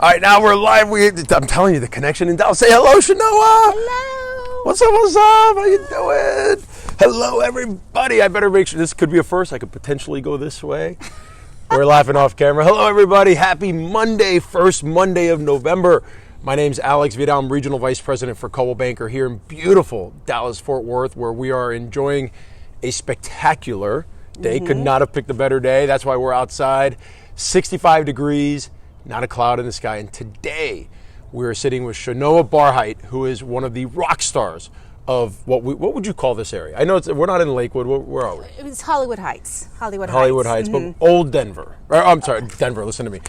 All right, now we're live. I'm telling you, the connection in Dallas. Say hello, Chenoa. Hello. What's up? What's up? How you doing? Hello, everybody. I better make sure this could be a first. I could potentially go this way. We're laughing off camera. Hello, everybody. Happy Monday, first Monday of November. My name's Alex Vidal. I'm Regional Vice President for Coldwell Banker here in beautiful Dallas-Fort Worth, where we are enjoying a spectacular day. Could not have picked a better day. That's why we're outside. 65 degrees. Not a cloud in the sky. And today we're sitting with Chenoa Barhydt, who is one of the rock stars of what would you call this area? I know we're not in Lakewood. Where are we? It's Hollywood Heights. Hollywood Heights, but old Denver. I'm sorry, Denver. Listen to me.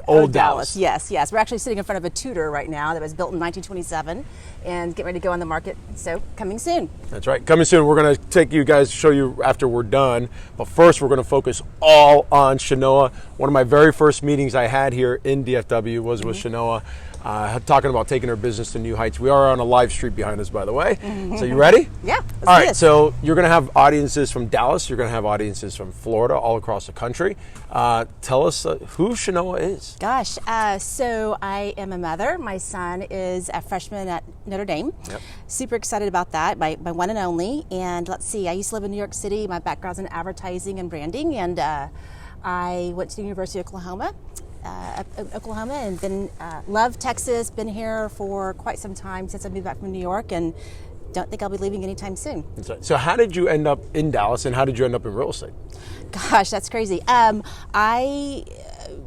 Old Dallas. Yes. We're actually sitting in front of a Tudor right now that was built in 1927 and getting ready to go on the market. So coming soon. That's right. Coming soon. We're going to take you guys, show you after we're done. But first, we're going to focus all on Chenoa. One of my very first meetings I had here in DFW was with Chenoa. Talking about taking our business to new heights. We are on a live street behind us, by the way. So you ready? Yeah. All right. So you're going to have audiences from Dallas. You're going to have audiences from Florida, all across the country. Tell us who Chenoa is. Gosh. So I am a mother. My son is a freshman at Notre Dame. Yep. Super excited about that. My one and only. And let's see. I used to live in New York City. My background's in advertising and branding. And I went to the University of Oklahoma. And been love Texas, been here for quite some time since I moved back from New York, and don't think I'll be leaving anytime soon. So how did you end up in Dallas, and how did you end up in real estate? Gosh, that's crazy.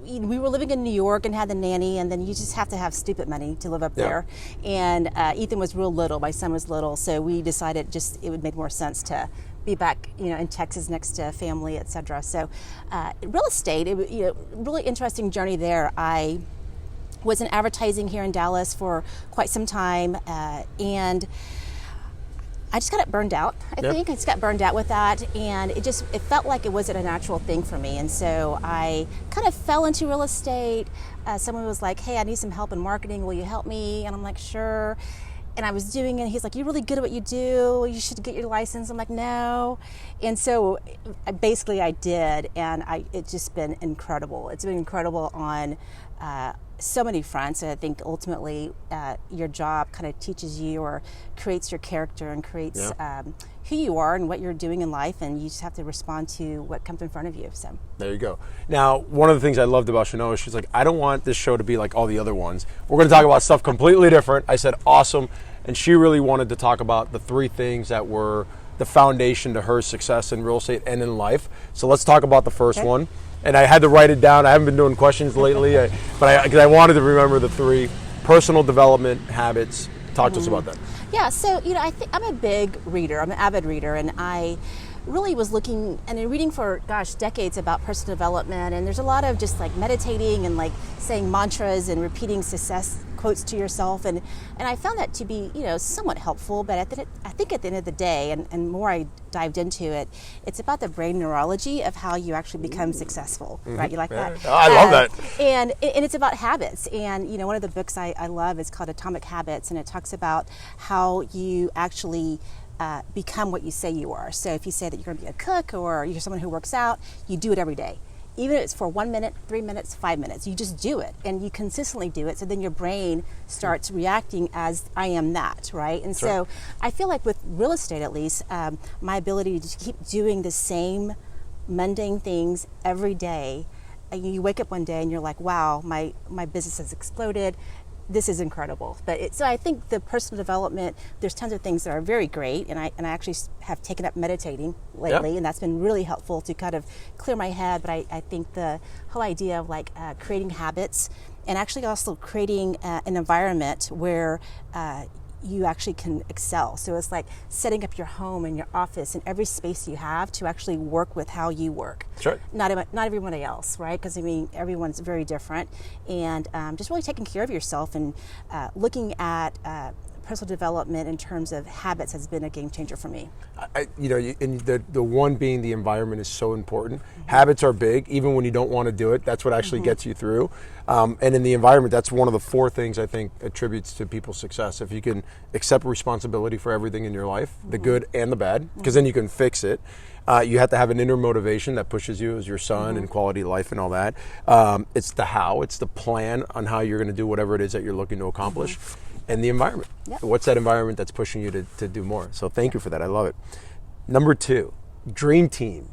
We were living in New York and had the nanny, and then you just have to have stupid money to live up there. And Ethan was real little, my son was little, so we decided it would make more sense to be back, in Texas next to family, etc. So, real estate, really interesting journey there. I was in advertising here in Dallas for quite some time, and I just got burned out. I think I just got burned out with that, and it felt like it wasn't a natural thing for me. And so I kind of fell into real estate. Someone was like, "Hey, I need some help in marketing. Will you help me?" And I'm like, "Sure." And I was doing it. He's like, "You're really good at what you do. You should get your license." I'm like, "No." And so basically I did, and it's just been incredible. It's been incredible on so many fronts. And I think ultimately your job kind of teaches you or creates your character and creates who you are and what you're doing in life, and you just have to respond to what comes in front of you. So there you go. Now, one of the things I loved about Chenoa, she's like, "I don't want this show to be like all the other ones. We're going to talk about stuff completely different." I said, "Awesome." And she really wanted to talk about the three things that were the foundation to her success in real estate and in life. So let's talk about the first one. And I had to write it down. I haven't been doing questions lately, because I wanted to remember the three: personal development, habits. Talk to us about that. Yeah, so I'm a big reader. I'm an avid reader, and I really was looking and reading for decades about personal development. And there's a lot of just like meditating and like saying mantras and repeating success quotes to yourself, and I found that to be somewhat helpful. But I think at the end of the day, and more I dived into it, it's about the brain neurology of how you actually become successful, right? You like that? Oh, I love that. And it's about habits. And one of the books I love is called Atomic Habits, and it talks about how you actually become what you say you are. So if you say that you're going to be a cook or you're someone who works out, you do it every day. Even if it's for 1 minute, 3 minutes, 5 minutes, you just do it, and you consistently do it. So then your brain starts reacting as I am that, right? And so I feel like with real estate, at least, my ability to keep doing the same mundane things every day. You wake up one day and you're like, wow, my business has exploded. This is incredible. So I think the personal development, there's tons of things that are very great, and I actually have taken up meditating lately, and that's been really helpful to kind of clear my head. But I think the whole idea of like creating habits, and actually also creating an environment where you actually can excel. So it's like setting up your home and your office and every space you have to actually work with how you work. Sure. Not everybody else, right? Because everyone's very different, and just really taking care of yourself and looking at personal development in terms of habits has been a game changer for me. And the one being the environment is so important. Habits are big, even when you don't want to do it. That's what actually gets you through. And in the environment, that's one of the four things I think attributes to people's success. If you can accept responsibility for everything in your life, the good and the bad, because then you can fix it. You have to have an inner motivation that pushes you as your son and quality of life and all that. It's the how. It's the plan on how you're going to do whatever it is that you're looking to accomplish. And the environment. Yep. What's that environment that's pushing you to do more? So thank you for that. I love it. Number 2, dream team.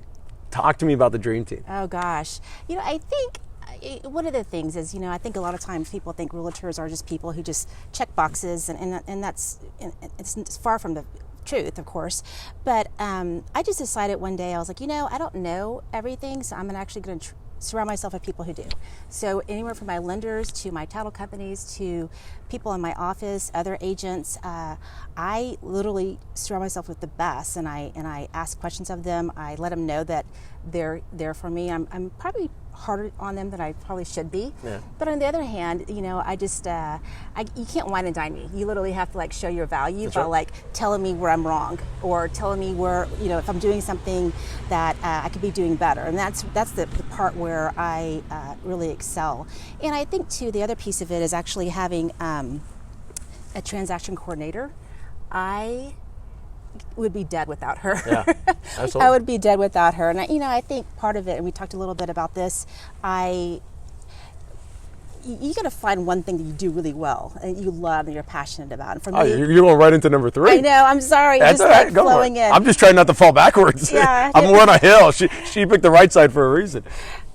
Talk to me about the dream team. Oh gosh, I think one of the things is, I think a lot of times people think realtors are just people who just check boxes, and it's far from the truth, of course. But I just decided one day, I was like, I don't know everything, so I'm actually going to surround myself with people who do. So anywhere from my lenders to my title companies to people in my office, other agents, I literally surround myself with the best, and I ask questions of them. I let them know that they're there for me. I'm probably harder on them than I probably should be. Yeah. But on the other hand, I just you can't wine and dine me. You literally have to show your value by telling me where I'm wrong, or telling me where if I'm doing something that I could be doing better. And that's the part where I really excel. And I think too, the other piece of it is actually having a transaction coordinator. I would be dead without her. Yeah, absolutely. I would be dead without her. And I think part of it, and we talked a little bit about this, you got to find one thing that you do really well and you love and you're passionate about. And for me, you're going right into number 3. I know. I'm sorry. That's just right. Go flowing in. I'm just trying not to fall backwards. Yeah. I'm more on a hill. She picked the right side for a reason.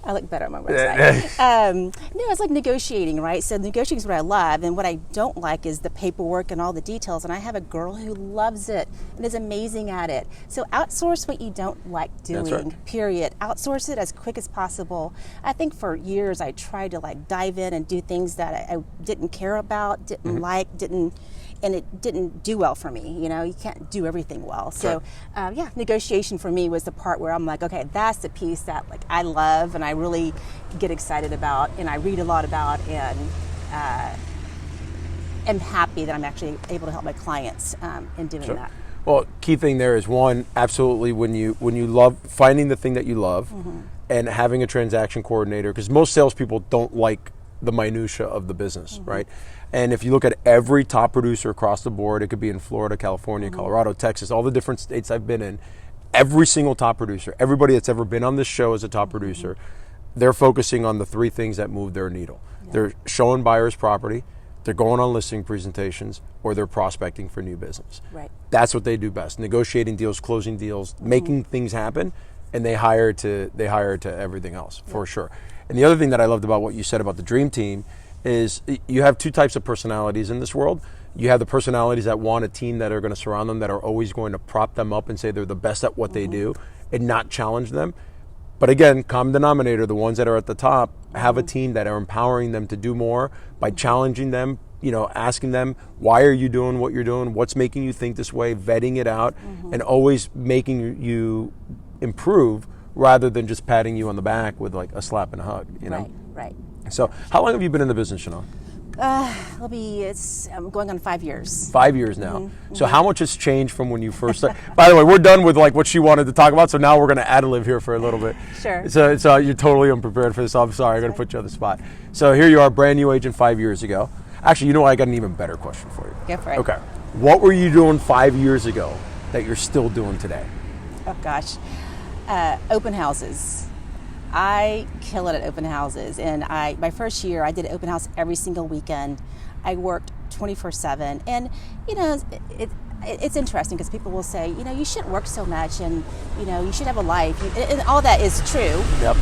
I look better on my website. No, it's like negotiating, right? So negotiating is what I love, and what I don't like is the paperwork and all the details. And I have a girl who loves it and is amazing at it. So outsource what you don't like doing. That's right. Period. Outsource it as quick as possible. I think for years I tried to dive in and do things that I didn't care about, didn't like, and it didn't do well for me. You can't do everything well. So, negotiation for me was the part where I'm like, okay, that's the piece that I love and I really get excited about, and I read a lot about, and am happy that I'm actually able to help my clients in doing that. Well, key thing there is, one, absolutely when you love finding the thing that you love, and having a transaction coordinator, because most salespeople don't like the minutia of the business, right? And if you look at every top producer across the board, it could be in Florida, California, Colorado, Texas, all the different states I've been in, every single top producer, everybody that's ever been on this show as a top producer, they're focusing on the 3 things that move their needle. Yeah. They're showing buyers property, they're going on listing presentations, or they're prospecting for new business. Right. That's what they do best: negotiating deals, closing deals, making things happen, and they hire to everything else for sure. And the other thing that I loved about what you said about the dream team is you have 2 types of personalities in this world. You have the personalities that want a team that are going to surround them, that are always going to prop them up and say they're the best at what they do and not challenge them. But again, common denominator, the ones that are at the top have a team that are empowering them to do more by challenging them, asking them, why are you doing what you're doing? What's making you think this way? Vetting it out, and always making you improve rather than just patting you on the back with a slap and a hug, Right. So how long have you been in the business, Chenoa? I'm going on 5 years. 5 years now. So how much has changed from when you first started? By the way, we're done with what she wanted to talk about, so now we're going to ad-lib here for a little bit. Sure. So you're totally unprepared for this. I'm sorry, I'm going to put you on the spot. So here you are, brand new agent 5 years ago. Actually, I got an even better question for you. Go for it. Okay. What were you doing 5 years ago that you're still doing today? Oh gosh, open houses. I kill it at open houses, and my first year I did an open house every single weekend. I worked 24/7, and it's interesting because people will say, you shouldn't work so much, and you should have a life, and all that is true. Yep.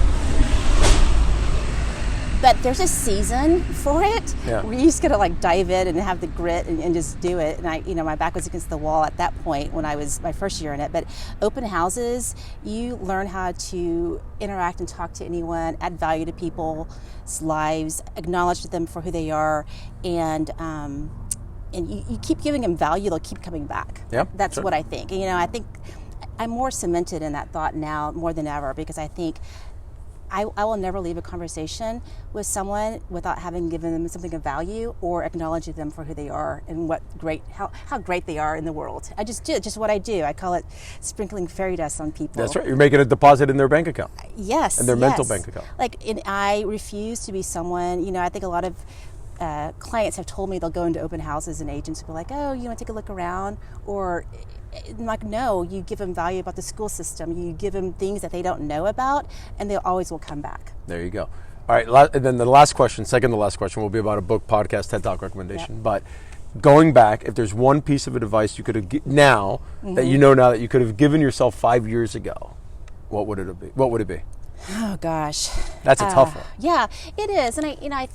But there's a season for it where you just gotta dive in and have the grit and just do it. And my back was against the wall at that point when I was my first year in it. But open houses, you learn how to interact and talk to anyone, add value to people's lives, acknowledge them for who they are, and you keep giving them value, they'll keep coming back. Yeah, that's what I think. And, I think I'm more cemented in that thought now more than ever, because I think I will never leave a conversation with someone without having given them something of value or acknowledging them for who they are and how great they are in the world. I just do just what I do. I call it sprinkling fairy dust on people. That's right. You're making a deposit in their bank account. Yes. And their mental bank account. And I refuse to be someone, I think a lot of clients have told me they'll go into open houses and agents will be like, oh, you want to take a look around? Or I'm like, no, you give them value about the school system. You give them things that they don't know about, and they always will come back. There you go. All right, and then the last question, second to last question, will be about a book, podcast, TED Talk recommendation. Yep. But going back, if there's one piece of advice you could have now, that you know now that you could have given yourself 5 years ago, what would it be? What would it be? Oh gosh, that's a tough one. Yeah, it is, and I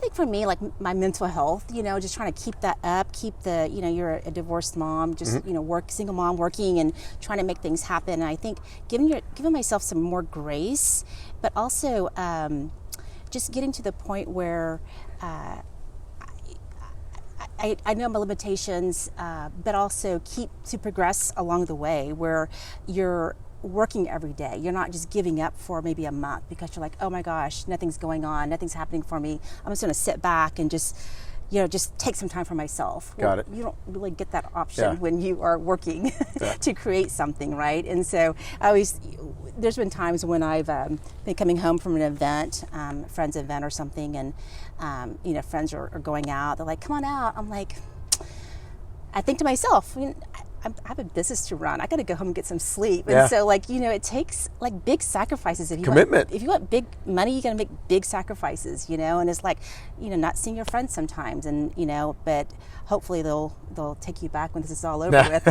think for me, like my mental health, just trying to keep that up, keep the, you're a divorced mom, just, single mom working and trying to make things happen. And I think giving myself some more grace, but also just getting to the point where I know my limitations, but also keep to progress along the way where you're working every day. You're not just giving up for maybe a month because you're like, oh my gosh, nothing's going on, nothing's happening for me. I'm just going to sit back and just take some time for myself. Got it. You don't really get that option when you are working to create something, right? And so there's been times when I've been coming home from an event, friend's event or something, and friends are going out. They're like, come on out. I'm like, I think to myself, I have a business to run. I got to go home and get some sleep. And so, it takes big sacrifices. Commitment. If you want big money, you got to make big sacrifices. And it's like, not seeing your friends sometimes, and but hopefully they'll take you back when this is all over with.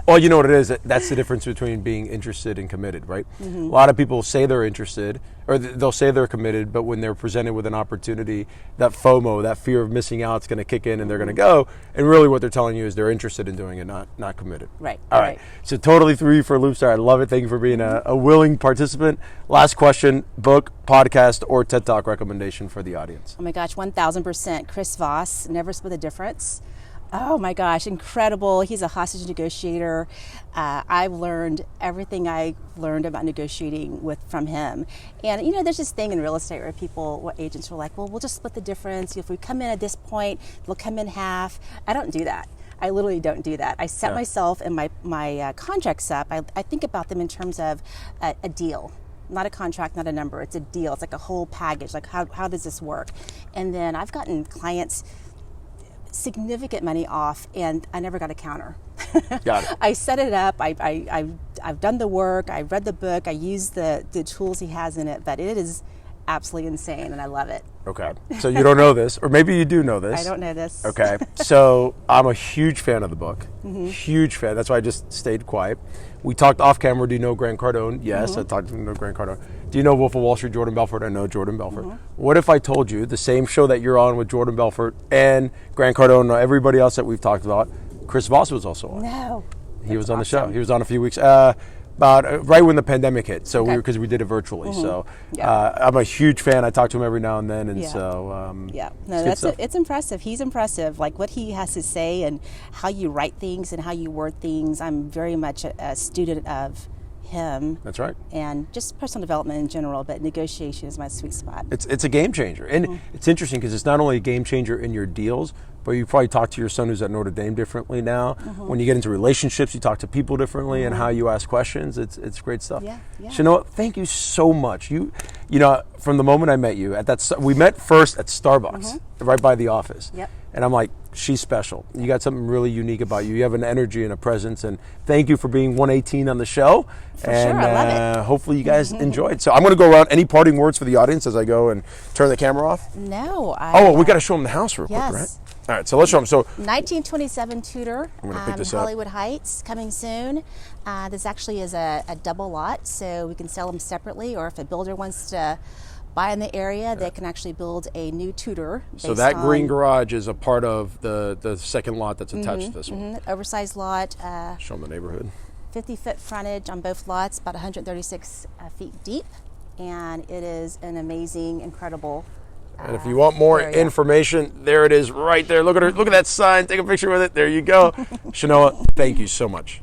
Well, you know what it is. That's the difference between being interested and committed, right? A lot of people say they're interested, or they'll say they're committed, but when they're presented with an opportunity, that FOMO, that fear of missing out, is going to kick in, and they're going to go. And really, what they're telling you is they're interested in doing it, not committed. Right. All right. So totally threw you for a loop, sir. I love it. Thank you for being a willing participant. Last question: book, podcast, or TED Talk recommendation for the audience? Oh my gosh, 1,000%. Chris Voss, Never Split the Difference. Oh my gosh, incredible. He's a hostage negotiator. I've learned everything I learned about negotiating from him. And there's this thing in real estate where agents were like, well, we'll just split the difference. If we come in at this point, they'll come in half. I don't do that. I literally don't do that. I set myself and my contracts up. I think about them in terms of a deal. Not a contract, not a number. It's a deal. It's like a whole package. Like how does this work? And then I've gotten clients significant money off, and I never got a counter. Got it. I set it up. I've done the work. I read the book. I use the tools he has in it, but it is absolutely insane, and I love it. Okay. So you don't know this, or maybe you do know this. I don't know this. Okay. So I'm a huge fan of the book. Huge fan. That's why I just stayed quiet. We talked off camera. Do you know Grant Cardone? Yes, I talked to Grant Cardone. Do you know Wolf of Wall Street, Jordan Belfort? I know Jordan Belfort. What if I told you the same show that you're on with Jordan Belfort and Grant Cardone and everybody else that we've talked about, Chris Voss was also on? No. He was on the show. He was on a few weeks. About right when the pandemic hit, so because we did it virtually. So I'm a huge fan. I talk to him every now and then, and it's impressive. He's impressive. Like what he has to say and how you write things and how you word things. I'm very much a student of him. That's right. And just personal development in general, but negotiation is my sweet spot. It's a game changer, and it's interesting because it's not only a game changer in your deals, but you probably talk to your son who's at Notre Dame differently now. When you get into relationships, you talk to people differently, and how you ask questions. It's great stuff. Yeah. Chenoa, thank you so much. You know, from the moment I met you we met first at Starbucks, right by the office. Yep. And I'm like, she's special. You got something really unique about you. You have an energy and a presence, and thank you for being 118 on the show. For sure, I love it. Hopefully you guys enjoyed. So I'm going to go around. Any parting words for the audience as I go and turn the camera off? No. We got to show them the house real quick, right? All right, so let's show them. So 1927 Tudor, I'm gonna pick this Hollywood Heights, coming soon. This actually is a double lot, so we can sell them separately, or if a builder wants to buy in the area, they can actually build a new Tudor. So that green garage is a part of the second lot that's attached to this one. Oversized lot. Show them the neighborhood. 50-foot frontage on both lots, about 136 feet deep, and it is an amazing, incredible and if you want more information, there it is right there. Look at her. Look at that sign. Take a picture with it. There you go. Chenoa, thank you so much.